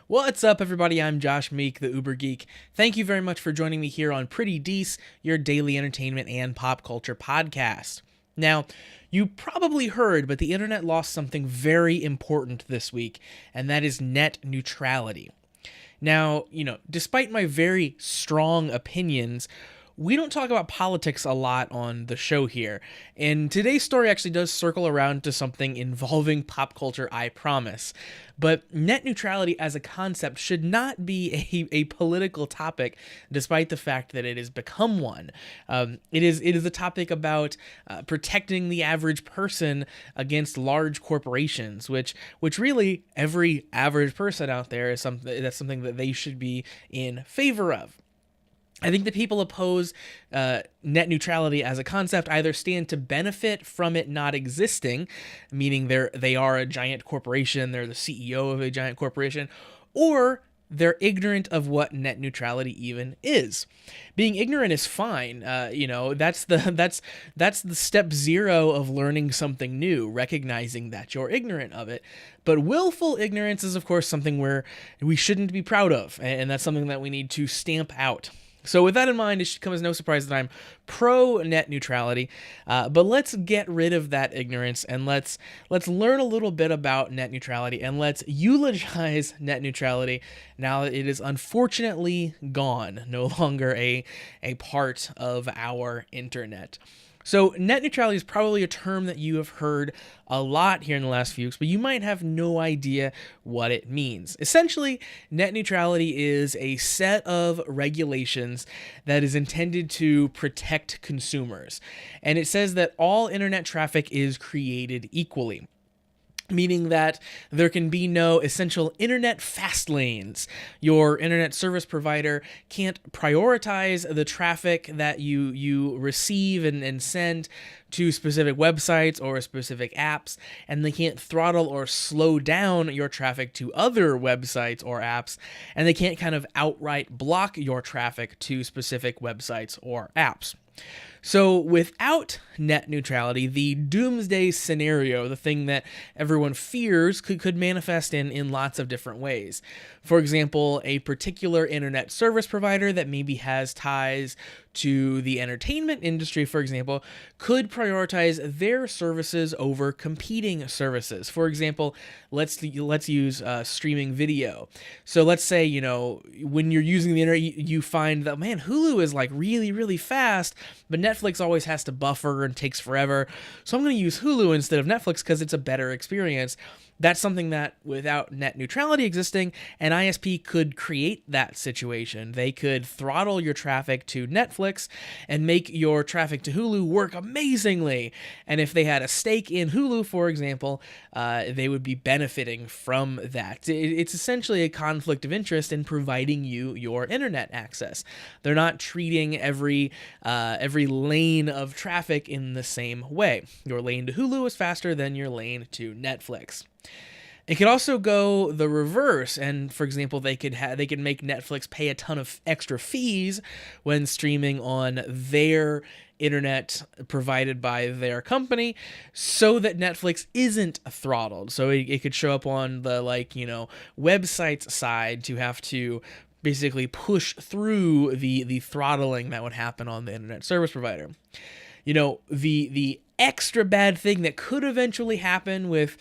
What's up, everybody? I'm Josh Meek, the Uber Geek. Thank you very much for joining me here on Pretty Dece, your daily entertainment and pop culture podcast. Now, you probably heard, but the internet lost something very important this week, and that is net neutrality. Now, despite my very strong opinions, we don't talk about politics a lot on the show here, and today's story actually does circle around to something involving pop culture, I promise. But net neutrality as a concept should not be a political topic, despite the fact that it has become one. It is a topic about protecting the average person against large corporations, which really every average person out there is something that they should be in favor of. I think that people oppose net neutrality as a concept either stand to benefit from it not existing, meaning they are a giant corporation, they're the CEO of a giant corporation, or they're ignorant of what net neutrality even is. Being ignorant is fine. That's the step zero of learning something new, recognizing that you're ignorant of it. But willful ignorance is, of course, something where we shouldn't be proud of, and that's something that we need to stamp out. So with that in mind, it should come as no surprise that I'm pro net neutrality, but let's get rid of that ignorance and let's learn a little bit about net neutrality and let's eulogize net neutrality now that it is unfortunately gone, no longer a part of our internet. So net neutrality is probably a term that you have heard a lot here in the last few weeks, but you might have no idea what it means. Essentially, net neutrality is a set of regulations that is intended to protect consumers. And it says that all internet traffic is created equally, meaning that there can be no essential internet fast lanes. Your internet service provider can't prioritize the traffic that you receive and send to specific websites or specific apps, and they can't throttle or slow down your traffic to other websites or apps, and they can't kind of outright block your traffic to specific websites or apps. So without net neutrality, the doomsday scenario, the thing that everyone fears, could manifest in lots of different ways. For example, a particular internet service provider that maybe has ties to the entertainment industry, for example, could prioritize their services over competing services. For example, let's use streaming video. So let's say, when you're using the internet, you find that, man, Hulu is like really, really fast, but Netflix always has to buffer and takes forever. So I'm going to use Hulu instead of Netflix because it's a better experience. That's something that, without net neutrality existing, an ISP could create that situation. They could throttle your traffic to Netflix and make your traffic to Hulu work amazingly. And if they had a stake in Hulu, for example, they would be benefiting from that. It's essentially a conflict of interest in providing you your internet access. They're not treating every lane of traffic in the same way. Your lane to Hulu is faster than your lane to Netflix. It could also go the reverse, and for example, they could make Netflix pay a ton of extra fees when streaming on their internet provided by their company, so that Netflix isn't throttled. So it could show up on the website's side to have to basically push through the throttling that would happen on the internet service provider. The extra bad thing that could eventually happen with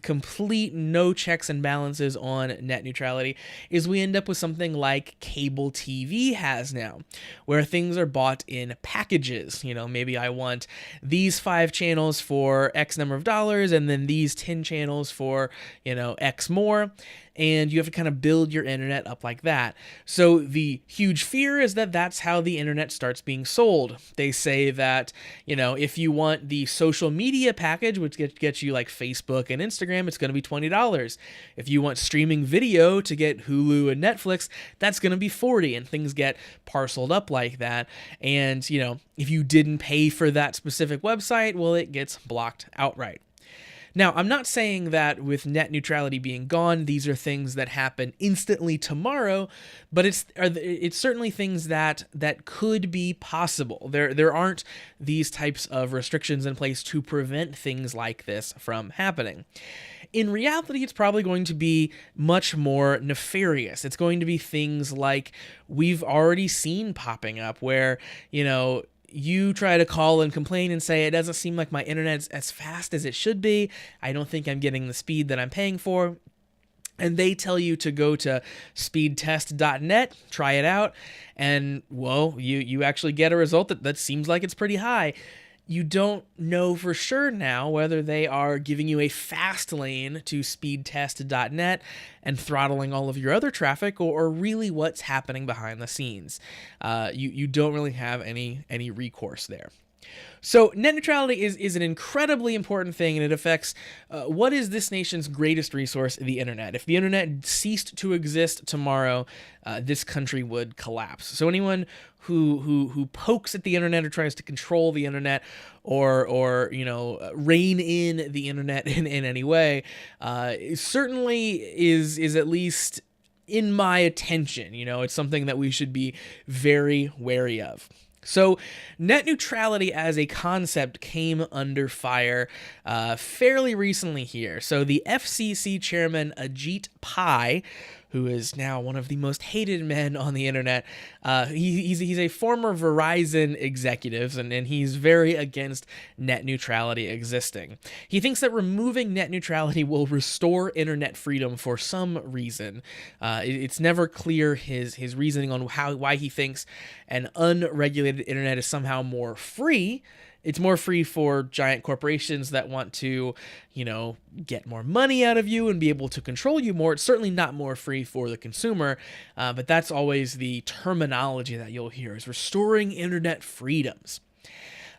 complete no checks and balances on net neutrality is we end up with something like cable TV has now, where things are bought in packages. Maybe I want these 5 channels for X number of dollars and then these 10 channels for, X more. And you have to kind of build your internet up like that. So the huge fear is that that's how the internet starts being sold. They say that, if you want the social media package, which gets you like Facebook and Instagram, it's going to be $20. If you want streaming video to get Hulu and Netflix, that's going to be $40, and things get parceled up like that. And, if you didn't pay for that specific website, well, it gets blocked outright. Now, I'm not saying that with net neutrality being gone, these are things that happen instantly tomorrow, but it's certainly things that could be possible. There aren't these types of restrictions in place to prevent things like this from happening. in reality, it's probably going to be much more nefarious. It's going to be things like we've already seen popping up where, you try to call and complain and say, it doesn't seem like my internet's as fast as it should be. I don't think I'm getting the speed that I'm paying for. And they tell you to go to speedtest.net, try it out, and, well, you actually get a result that seems like it's pretty high. You don't know for sure now whether they are giving you a fast lane to speedtest.net and throttling all of your other traffic, or really what's happening behind the scenes. You don't really have any recourse there. So net neutrality is an incredibly important thing, and it affects what is this nation's greatest resource, the internet. If the internet ceased to exist tomorrow, this country would collapse. So anyone who pokes at the internet or tries to control the internet or rein in the internet in any way certainly is at least in my attention. It's something that we should be very wary of. So net neutrality as a concept came under fire fairly recently here. So the FCC chairman, Ajit Pai, who is now one of the most hated men on the internet. He's a former Verizon executive, and he's very against net neutrality existing. He thinks that removing net neutrality will restore internet freedom for some reason. It's never clear his reasoning on why he thinks an unregulated internet is somehow more free. It's more free for giant corporations that want to, get more money out of you and be able to control you more. It's certainly not more free for the consumer, but that's always the terminology that you'll hear, is restoring internet freedoms.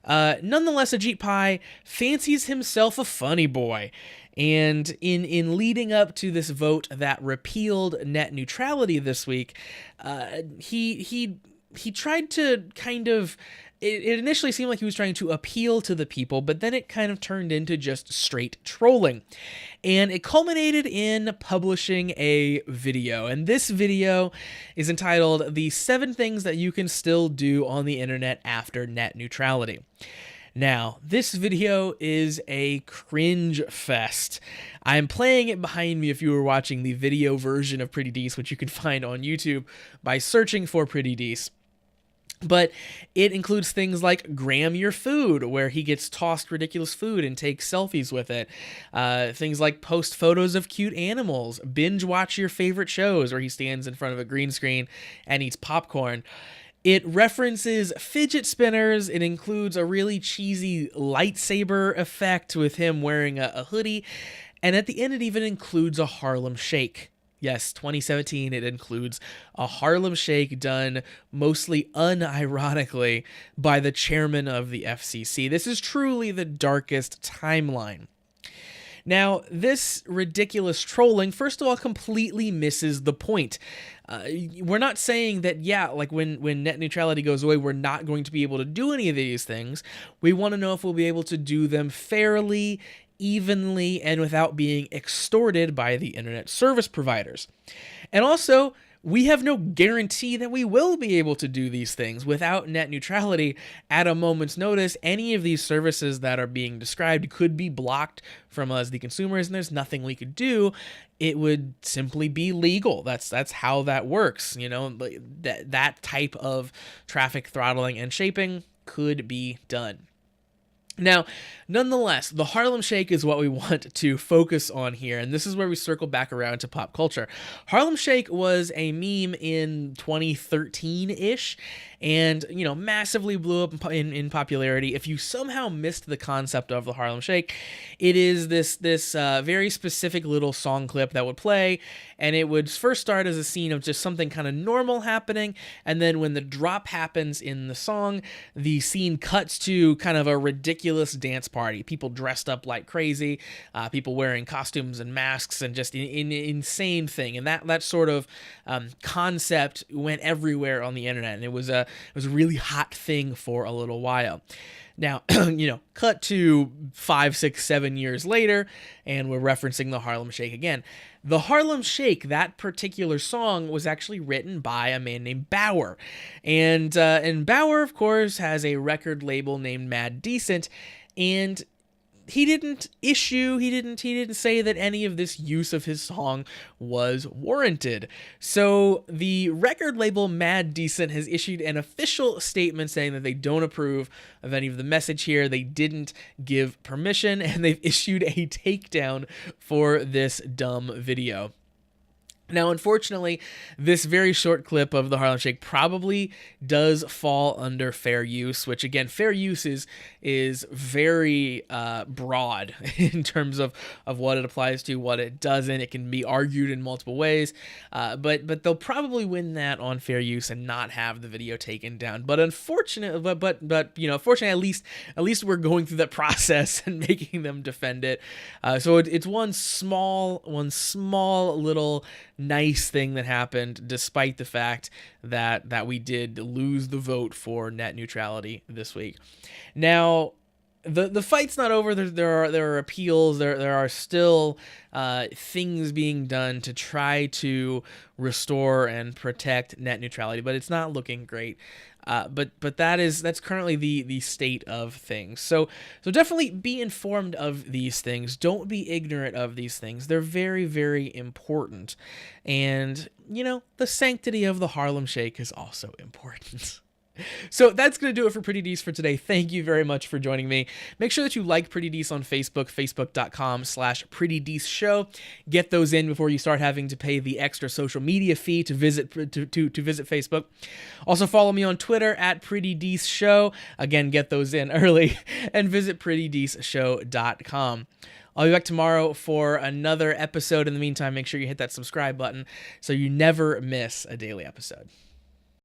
Nonetheless, Ajit Pai fancies himself a funny boy. And in leading up to this vote that repealed net neutrality this week, he tried to kind of... It initially seemed like he was trying to appeal to the people, but then it kind of turned into just straight trolling. And it culminated in publishing a video. And this video is entitled, "The 7 Things That You Can Still Do on the Internet After Net Neutrality." Now, this video is a cringe fest. I'm playing it behind me if you were watching the video version of Pretty Dece, which you can find on YouTube by searching for Pretty Dece. But it includes things like Gram Your Food, where he gets tossed ridiculous food and takes selfies with it. Things like post photos of cute animals, binge watch your favorite shows, where he stands in front of a green screen and eats popcorn. It references fidget spinners. It includes a really cheesy lightsaber effect with him wearing a hoodie. And at the end, it even includes a Harlem Shake. Yes, 2017, it includes a Harlem Shake done mostly unironically by the chairman of the FCC. This is truly the darkest timeline. Now, this ridiculous trolling, first of all, completely misses the point. We're not saying that, when net neutrality goes away, we're not going to be able to do any of these things. We want to know if we'll be able to do them fairly, evenly, and without being extorted by the internet service providers. And also, we have no guarantee that we will be able to do these things. Without net neutrality, at a moment's notice, any of these services that are being described could be blocked from us, the consumers, and there's nothing we could do. It would simply be legal. That's how that works. That type of traffic throttling and shaping could be done. Now, nonetheless, the Harlem Shake is what we want to focus on here, and this is where we circle back around to pop culture. Harlem Shake was a meme in 2013-ish, and, massively blew up in popularity. If you somehow missed the concept of the Harlem Shake, it is this very specific little song clip that would play, and it would first start as a scene of just something kind of normal happening, and then when the drop happens in the song, the scene cuts to kind of a ridiculous dance party. People dressed up like crazy, people wearing costumes and masks, and just an insane thing. And that sort of concept went everywhere on the internet, and it was a really hot thing for a little while. Now, cut to 5, 6, 7 years later, and we're referencing the Harlem Shake again. The Harlem Shake, that particular song, was actually written by a man named Bauer. And Bauer, of course, has a record label named Mad Decent, and he didn't say that any of this use of his song was warranted. So the record label Mad Decent has issued an official statement saying that they don't approve of any of the message here. They didn't give permission, and they've issued a takedown for this dumb video. Now, unfortunately, this very short clip of the Harlem Shake probably does fall under fair use, which, again, fair use is very broad in terms of what it applies to, what it doesn't. It can be argued in multiple ways, but they'll probably win that on fair use and not have the video taken down. But unfortunately, fortunately, at least we're going through that process and making them defend it. So it's one small little nice thing that happened, despite the fact that we did lose the vote for net neutrality this week. Now, the fight's not over. There are appeals. There are still things being done to try to restore and protect net neutrality, but it's not looking great. But that's currently the state of things. So definitely be informed of these things. Don't be ignorant of these things. They're very, very important. And, the sanctity of the Harlem Shake is also important. So that's going to do it for Pretty Dece for today. Thank you very much for joining me. Make sure that you like Pretty Dece on Facebook, facebook.com/PrettyDeceShow. Get those in before you start having to pay the extra social media fee to visit Facebook. Also follow me on Twitter at PrettyDeceShow. Again, get those in early and visit PrettyDeceShow.com. I'll be back tomorrow for another episode. In the meantime, make sure you hit that subscribe button so you never miss a daily episode.